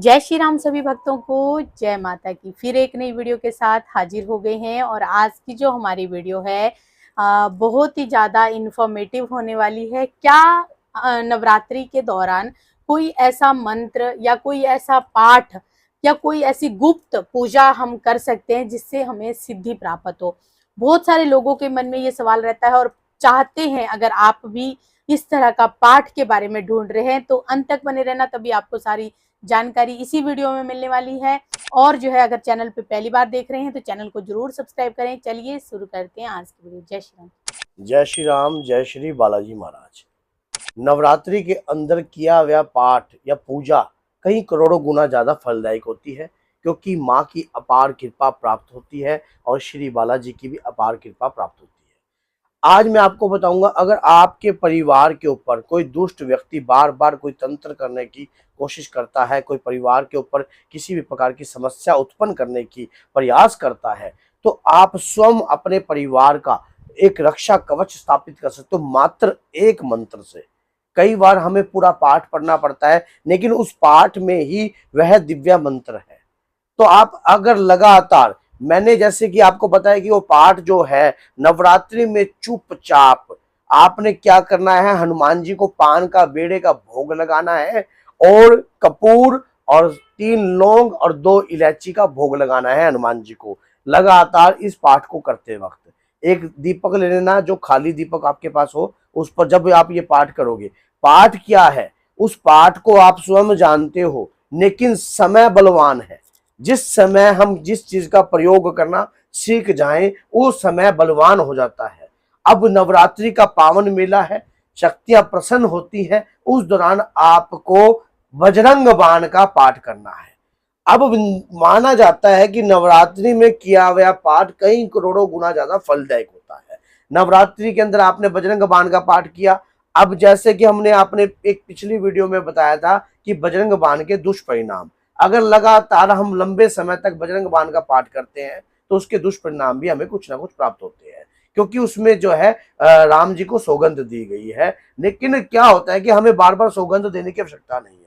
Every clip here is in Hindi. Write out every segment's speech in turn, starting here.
जय श्री राम सभी भक्तों को, जय माता की। फिर एक नई वीडियो के साथ हाजिर हो गए हैं और आज की जो हमारी वीडियो है बहुत ही ज़्यादा इन्फॉर्मेटिव होने वाली है। क्या नवरात्रि के दौरान कोई ऐसा मंत्र या कोई ऐसा पाठ या कोई ऐसी गुप्त पूजा हम कर सकते हैं जिससे हमें सिद्धि प्राप्त हो? बहुत सारे लोगों के मन में ये सवाल रहता है और चाहते हैं, अगर आप भी इस तरह का पाठ के बारे में ढूंढ रहे हैं तो अंत तक बने रहना, तभी आपको सारी जानकारी इसी वीडियो में मिलने वाली है। और जो है, अगर चैनल पे पहली बार देख रहे हैं तो चैनल को जरूर सब्सक्राइब करें। चलिए शुरू करते हैं आज की वीडियो। जय श्री राम। जय श्री राम, जय श्री बालाजी महाराज। नवरात्रि के अंदर किया हुआ पाठ या पूजा कहीं करोड़ों गुना ज्यादा फलदायक होती है, क्योंकि माँ की अपार कृपा प्राप्त होती है और श्री बालाजी की भी अपार कृपा प्राप्त होती है। आज मैं आपको बताऊंगा, अगर आपके परिवार के ऊपर कोई दुष्ट व्यक्ति बार बार कोई तंत्र करने की कोशिश करता है, कोई परिवार के ऊपर किसी भी प्रकार की समस्या उत्पन्न करने की प्रयास करता है, तो आप स्वयं अपने परिवार का एक रक्षा कवच स्थापित कर सकते हो मात्र एक मंत्र से। कई बार हमें पूरा पाठ पढ़ना पड़ता है, लेकिन उस पाठ में ही वह दिव्य मंत्र है। तो आप अगर लगातार, मैंने जैसे कि आपको बताया कि वो पाठ जो है नवरात्रि में चुपचाप आपने क्या करना है, हनुमान जी को पान का बेड़े का भोग लगाना है और कपूर और 3 लौंग और 2 इलायची का भोग लगाना है हनुमान जी को। लगातार इस पाठ को करते वक्त एक दीपक ले लेना, जो खाली दीपक आपके पास हो, उस पर जब आप ये पाठ करोगे, पाठ क्या है उस पाठ को आप स्वयं जानते हो, लेकिन समय बलवान है। जिस समय हम जिस चीज का प्रयोग करना सीख जाएं, वो समय बलवान हो जाता है। अब नवरात्रि का पावन मेला है, शक्तियां प्रसन्न होती हैं, उस दौरान आपको बजरंग बाण का पाठ करना है। अब माना जाता है कि नवरात्रि में किया हुआ पाठ कई करोड़ों गुना ज्यादा फलदायक होता है। नवरात्रि के अंदर आपने बजरंग बाण का पाठ किया। अब जैसे कि हमने आपने एक पिछली वीडियो में बताया था कि बजरंग बाण के दुष्परिणाम, अगर लगातार हम लंबे समय तक बजरंग बाण का पाठ करते हैं तो उसके दुष्परिणाम भी हमें कुछ ना कुछ प्राप्त होते हैं, क्योंकि उसमें जो है राम जी को सौगंध दी गई है। लेकिन क्या होता है कि हमें बार बार सौगंध देने की आवश्यकता नहीं है।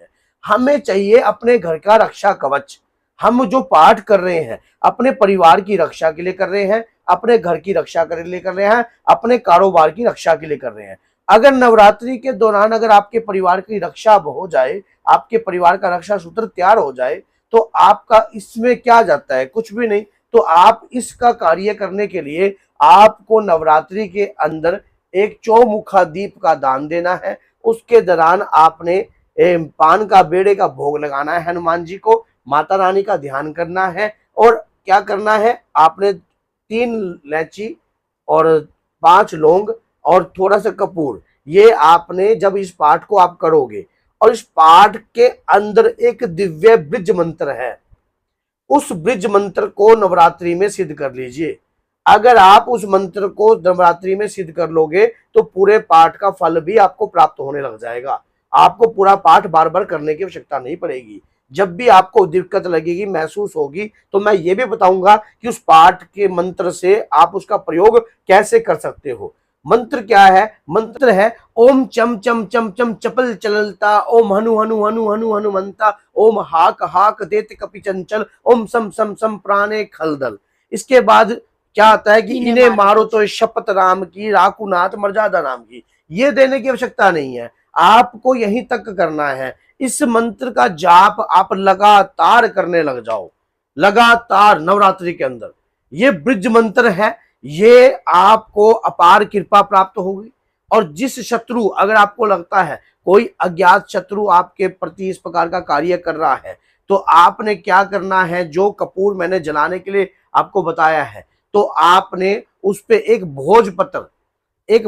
हमें चाहिए अपने घर का रक्षा कवच। हम जो पाठ कर रहे हैं अपने परिवार की रक्षा के लिए कर रहे हैं, अपने घर की रक्षा के लिए कर रहे हैं, अपने कारोबार की रक्षा के लिए कर रहे हैं। अगर नवरात्रि के दौरान अगर आपके परिवार की रक्षा हो जाए, आपके परिवार का रक्षा सूत्र तैयार हो जाए, तो आपका इसमें क्या जाता है, कुछ भी नहीं। तो आप इसका कार्य करने के लिए आपको नवरात्रि के अंदर एक चौमुखा दीप का दान देना है। उसके दौरान आपने पान का बेड़े का भोग लगाना है हनुमान जी को, माता रानी का ध्यान करना है। और क्या करना है, आपने 3 इलायची और 5 लौंग और थोड़ा सा कपूर, ये आपने जब इस पाठ को आप करोगे, और इस पाठ के अंदर एक दिव्य ब्रिज मंत्र है, उस ब्रिज मंत्र को नवरात्रि में सिद्ध कर लीजिए। अगर आप उस मंत्र को नवरात्रि में सिद्ध कर लोगे तो पूरे पाठ का फल भी आपको प्राप्त होने लग जाएगा। आपको पूरा पाठ बार बार करने की आवश्यकता नहीं पड़ेगी। जब भी आपको दिक्कत लगेगी, महसूस होगी, तो मैं ये भी बताऊंगा कि उस पाठ के मंत्र से आप उसका प्रयोग कैसे कर सकते हो। मंत्र क्या है? मंत्र है ओम चम चम चम चम चपल चललता, ओम हनु हनु हनु हनु हनुमंता, ओम हाक हाक देत कपि चंचल, ओम सम सम सम प्राणे खलदल। इसके बाद क्या आता है कि इन्हें मारो तो शपथ राम की, राकुनाथ मर्यादा राम की। ये देने की आवश्यकता नहीं है, आपको यहीं तक करना है। इस मंत्र का जाप आप लगातार करने लग जाओ, लगातार नवरात्रि के अंदर। ये ब्रिज मंत्र है, ये आपको अपार कृपा प्राप्त होगी। और जिस शत्रु, अगर आपको लगता है कोई अज्ञात शत्रु आपके प्रति इस प्रकार का कार्य कर रहा है, तो आपने क्या करना है, जो कपूर मैंने जलाने के लिए आपको बताया है, तो आपने उस पे एक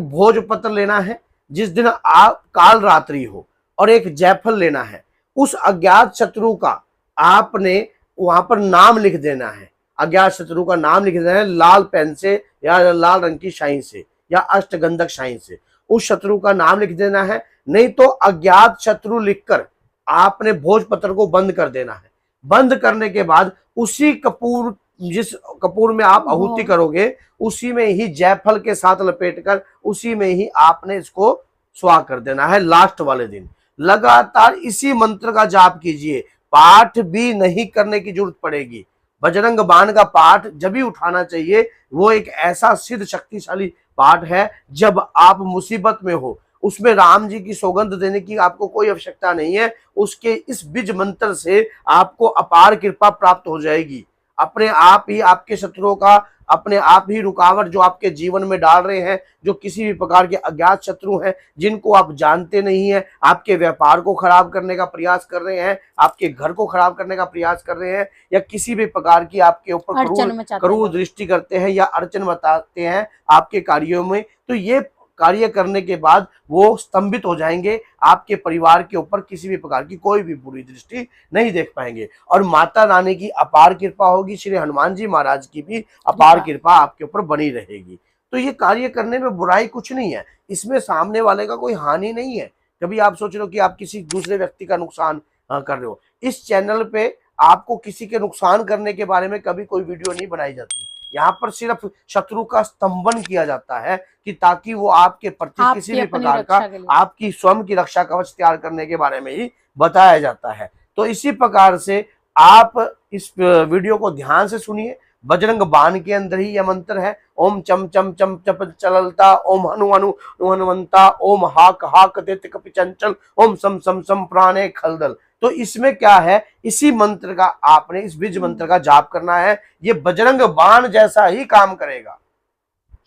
भोजपत्र लेना है जिस दिन आप काल रात्रि हो, और एक जायफल लेना है। उस अज्ञात शत्रु का आपने वहां पर नाम लिख देना है, अज्ञात शत्रु का नाम लिख देना है लाल पेन से या लाल रंग की शाई से या अष्टगंधक शाई से। उस शत्रु का नाम लिख देना है, नहीं तो अज्ञात शत्रु लिखकर आपने भोजपत्र को बंद कर देना है। बंद करने के बाद उसी कपूर, जिस कपूर में आप आहुति करोगे, उसी में ही जायफल के साथ लपेटकर उसी में ही आपने इसको स्वाह कर देना है लास्ट वाले दिन। लगातार इसी मंत्र का जाप कीजिए, पाठ भी नहीं करने की जरूरत पड़ेगी। बजरंग बाण का पाठ जब भी उठाना चाहिए, वो एक ऐसा सिद्ध शक्तिशाली पाठ है जब आप मुसीबत में हो। उसमें राम जी की सौगंध देने की आपको कोई आवश्यकता नहीं है। उसके इस बीज मंत्र से आपको अपार कृपा प्राप्त हो जाएगी। अपने आप ही आपके शत्रुओं का, अपने आप ही रुकावट जो आपके जीवन में डाल रहे हैं, जो किसी भी प्रकार के अज्ञात शत्रु हैं जिनको आप जानते नहीं है, आपके व्यापार को खराब करने का प्रयास कर रहे हैं, आपके घर को खराब करने का प्रयास कर रहे हैं, या किसी भी प्रकार की आपके ऊपर क्रूर दृष्टि करते हैं या अड़चन बताते हैं आपके कार्यों में, तो ये कार्य करने के बाद वो स्तंभित हो जाएंगे। आपके परिवार के ऊपर किसी भी प्रकार की कोई भी बुरी दृष्टि नहीं देख पाएंगे और माता रानी की अपार कृपा होगी। श्री हनुमान जी महाराज की भी अपार कृपा आपके ऊपर बनी रहेगी। तो ये कार्य करने में बुराई कुछ नहीं है, इसमें सामने वाले का कोई हानि नहीं है। कभी आप सोच रहे हो कि आप किसी दूसरे व्यक्ति का नुकसान कर रहे हो। इस चैनल पे आपको किसी के नुकसान करने के बारे में कभी कोई वीडियो नहीं बनाई जाती। यहाँ पर सिर्फ शत्रु का स्तंभन किया जाता है कि ताकि वो आपके प्रति किसी भी प्रकार का आपकी स्वयं की रक्षा कवच तैयार करने के बारे में ही बताया जाता है। तो इसी प्रकार से आप इस वीडियो को ध्यान से सुनिए। बजरंग बाण के अंदर ही यह मंत्र है, ओम चम चम चम चप चललता, ओम हनु हनु हनुमंता, ओम हाक हाक देत कपि चंचल, ओम सम सम सम प्राणे खलदल। तो इसमें क्या है, इसी मंत्र का आपने इस बीज मंत्र का जाप करना है। ये बजरंग बाण जैसा ही काम करेगा,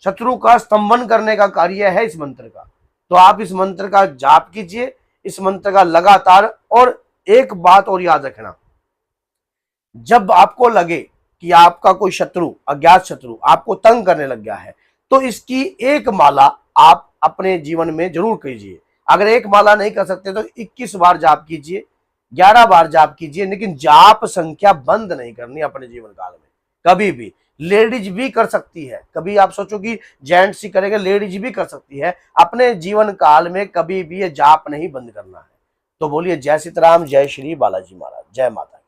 शत्रु का स्तंभन करने का कार्य है इस मंत्र का। तो आप इस मंत्र का जाप कीजिए, इस मंत्र का लगातार। और एक बात और याद रखना, जब आपको लगे कि आपका कोई शत्रु, अज्ञात शत्रु आपको तंग करने लग गया है, तो इसकी एक माला आप अपने जीवन में जरूर कीजिए। अगर एक माला नहीं कर सकते तो 21 बार जाप कीजिए, 11 बार जाप कीजिए, लेकिन जाप संख्या बंद नहीं करनी अपने जीवन काल में कभी भी। लेडीज भी कर सकती है, कभी आप सोचो कि जेंट्स ही करेंगे, लेडीज भी कर सकती है। अपने जीवन काल में कभी भी ये जाप नहीं बंद करना है। तो बोलिए जय सीताराम, जय श्री बालाजी महाराज, जय माता।